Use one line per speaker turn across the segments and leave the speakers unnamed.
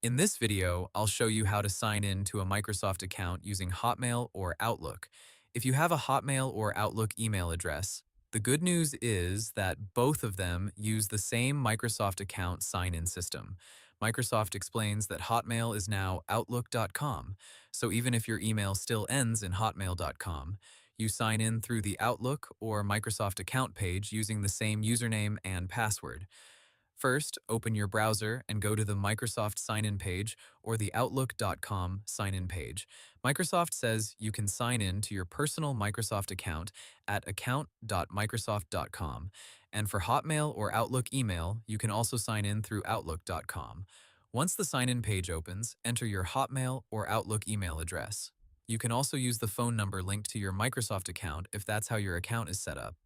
In this video, I'll show you how to sign in to a Microsoft account using Hotmail or Outlook. If you have a Hotmail or Outlook email address, the good news is that both of them use the same Microsoft account sign-in system. Microsoft explains that Hotmail is now Outlook.com, so even if your email still ends in Hotmail.com, you sign in through the Outlook or Microsoft account page using the same username and password. First, open your browser and go to the Microsoft sign-in page or the Outlook.com sign-in page. Microsoft says you can sign in to your personal Microsoft account at account.microsoft.com. And for Hotmail or Outlook email, you can also sign in through Outlook.com. Once the sign-in page opens, enter your Hotmail or Outlook email address. You can also use the phone number linked to your Microsoft account if that's how your account is set up.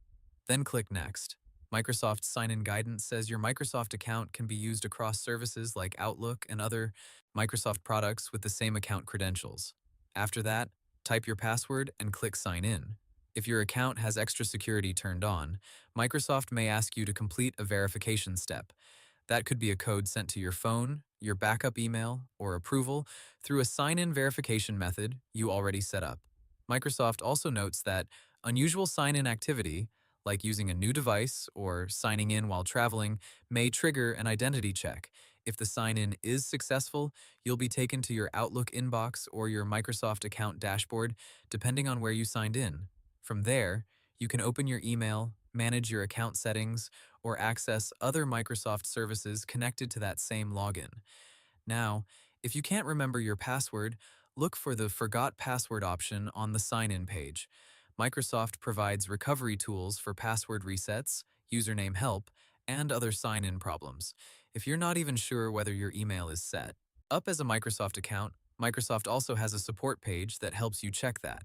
Then click Next. Microsoft's sign-in guidance says your Microsoft account can be used across services like Outlook and other Microsoft products with the same account credentials. After that, type your password and click Sign In. If your account has extra security turned on, Microsoft may ask you to complete a verification step. That could be a code sent to your phone, your backup email, or approval through a sign-in verification method you already set up. Microsoft also notes that unusual sign-in activity, like using a new device or signing in while traveling, may trigger an identity check. If the sign-in is successful, you'll be taken to your Outlook inbox or your Microsoft account dashboard, depending on where you signed in. From there, you can open your email, manage your account settings, or access other Microsoft services connected to that same login. Now, if you can't remember your password, look for the Forgot Password option on the sign-in page. Microsoft provides recovery tools for password resets, username help, and other sign-in problems. If you're not even sure whether your email is set up as a Microsoft account, Microsoft also has a support page that helps you check that.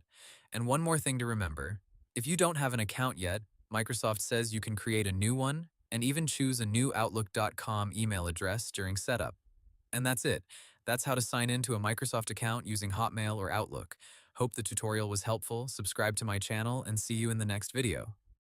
And one more thing to remember, if you don't have an account yet, Microsoft says you can create a new one and even choose a new Outlook.com email address during setup. And that's it. That's how to sign into a Microsoft account using Hotmail or Outlook. Hope the tutorial was helpful, subscribe to my channel, and see you in the next video.